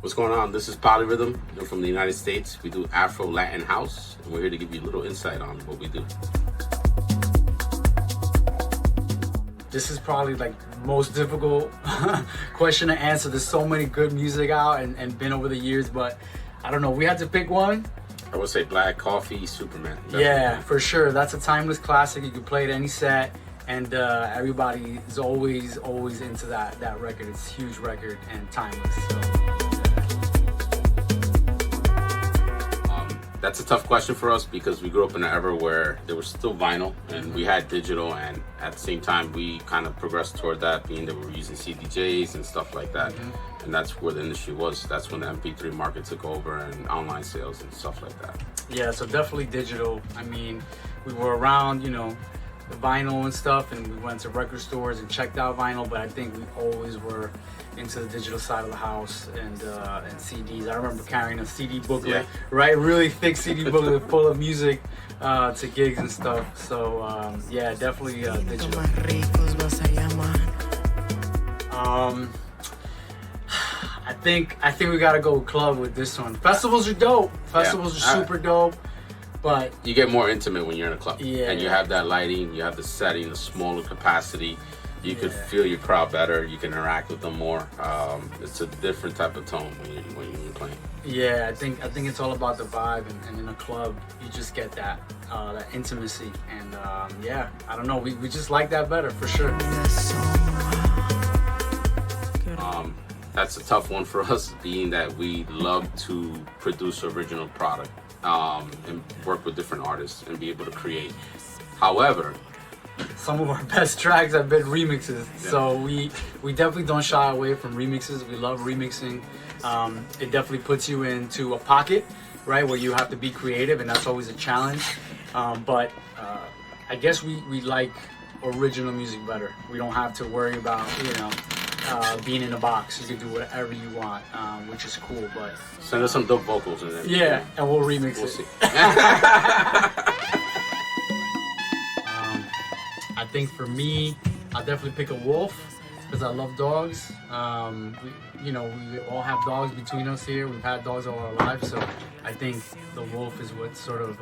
What's going on? This is PolyRhythm. We're from the United States. We do Afro Latin House, and we're here to give you a little insight on what we do. This is probably like the most difficult question to answer. There's so many good music out and been over the years, but I don't know. We had to pick one. I would say Black Coffee, Superman. Definitely. Yeah, for sure. That's a timeless classic. You can play it any set, and everybody is always into that record. It's a huge record and timeless. So. That's a tough question for us because we grew up in an era where there was still vinyl and we had digital, and at the same time we kind of progressed toward that, being that we were using CDJs and stuff like that. And that's where the industry was. That's when the MP3 market took over and online sales and stuff like that. Yeah, so definitely digital. I mean, we were around, the vinyl and stuff, and we went to record stores and checked out vinyl, but I think we always were into the digital side of the house and CDs. I remember carrying a CD booklet, right? Really thick CD booklet full of music to gigs and stuff. So yeah, definitely digital. I think we gotta go club with this one. Festivals are dope. Festivals are super dope. But you get more intimate when you're in a club. Yeah. And you have that lighting, you have the setting, the smaller capacity. You could feel your crowd better. You can interact with them more. It's a different type of tone when you're playing. Yeah, I think it's all about the vibe, and in a club you just get that intimacy, and yeah, I don't know, we just like that better for sure. That's a tough one for us, being that we love to produce original product and work with different artists and be able to create. However, some of our best tracks have been remixes, so we definitely don't shy away from remixes. We love remixing. It definitely puts you into a pocket, right, where you have to be creative, and that's always a challenge. But I guess we like original music better. We don't have to worry about being in a box. You can do whatever you want, which is cool. But send us some dope vocals and then and we'll remix it. See. I think for me, I'll definitely pick a wolf because I love dogs. We all have dogs between us here. We've had dogs all our lives, so I think the wolf is what sort of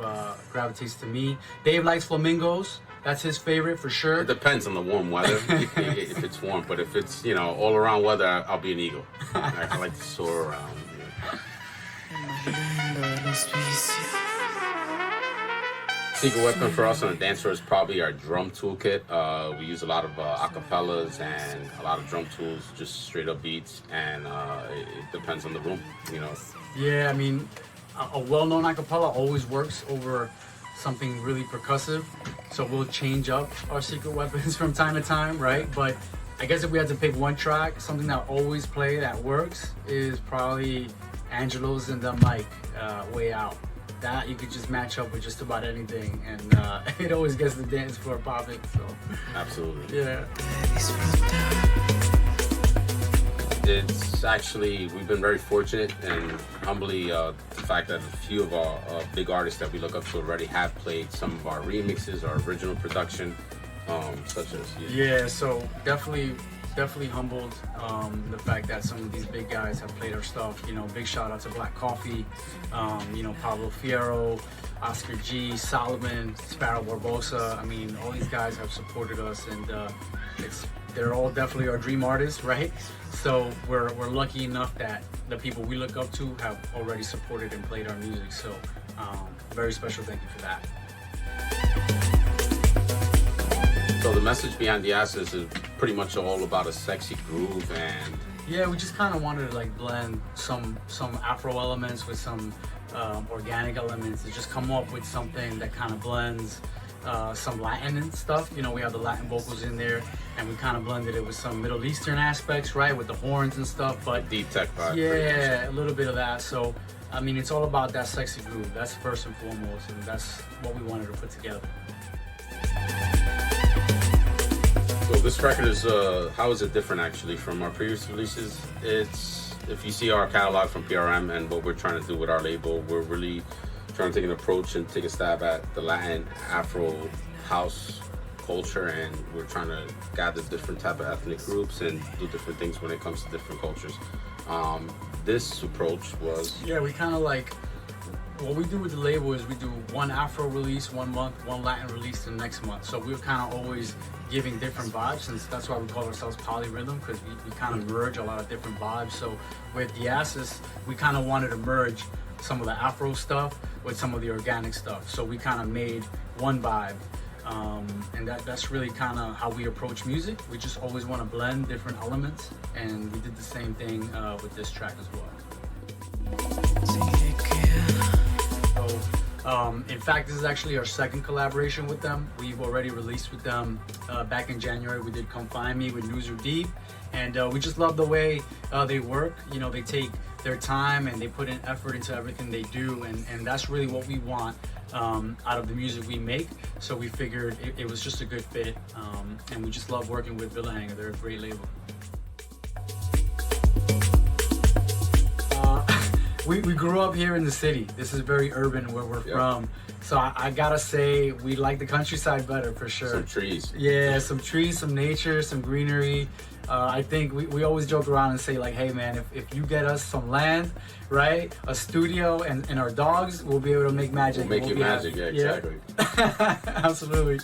gravitates to me. Dave likes flamingos. That's his favorite for sure. It depends on the warm weather, if it's warm. But if it's all around weather, I'll be an eagle. I like to soar around. Secret weapon for us on the dance floor is probably our drum toolkit. We use a lot of acapellas and a lot of drum tools, just straight up beats, and it depends on the room, Yeah, I mean, a well-known acapella always works over something really percussive, so we'll change up our secret weapons from time to time, right? But I guess if we had to pick one track, something that always play that works is probably Angelo's and the Mic, Way Out. That you could just match up with just about anything, and it always gets the dance floor popping. So absolutely, yeah. It's actually, we've been very fortunate and humbly the fact that a few of our big artists that we look up to already have played some of our remixes, our original production, such as yeah. So definitely humbled the fact that some of these big guys have played our stuff. Big shout out to Black Coffee, Pablo Fierro, Oscar G, Solomon, Sparrow Barbosa. I mean, all these guys have supported us, and they're all definitely our dream artists, right? So we're lucky enough that the people we look up to have already supported and played our music. So very special thank you for that. So the message behind the assets is pretty much all about a sexy groove, and yeah, we just kind of wanted to like blend some Afro elements with some organic elements to just come up with something that kind of blends some Latin and stuff. We have the Latin vocals in there, and we kind of blended it with some Middle Eastern aspects, right, with the horns and stuff. But deep tech vibe. Yeah, a little bit of that. So I mean, it's all about that sexy groove. That's first and foremost, and that's what we wanted to put together. So this record is, how is it different actually from our previous releases? It's, if you see our catalog from PRM and what we're trying to do with our label, we're really trying to take an approach and take a stab at the Latin Afro house culture, and we're trying to gather different type of ethnic groups and do different things when it comes to different cultures. This approach was we kind of like, what we do with the label is we do one Afro release one month, one Latin release the next month. So we're kind of always giving different vibes, since that's why we call ourselves PolyRhythm, because we kind of merge a lot of different vibes. So with the Asses, we kind of wanted to merge some of the Afro stuff with some of the organic stuff. So we kind of made one vibe. And that's really kind of how we approach music. We just always want to blend different elements, and we did the same thing with this track as well. So, in fact, this is actually our second collaboration with them. We've already released with them back in January. We did Come Find Me with Newser Deep, and we just love the way they work. You know, they take their time and they put in effort into everything they do, and that's really what we want out of the music we make. So we figured it was just a good fit, and we just love working with Villahanger. They're a great label. We grew up here in the city. This is very urban where we're from. So I gotta say, we like the countryside better for sure. some trees. Yeah, some trees, some nature, some greenery. I think we always joke around and say like, hey man, if you get us some land, right, a studio and our dogs, we'll be able to make magic. We'll make it magic, happy. yeah, exactly. Absolutely.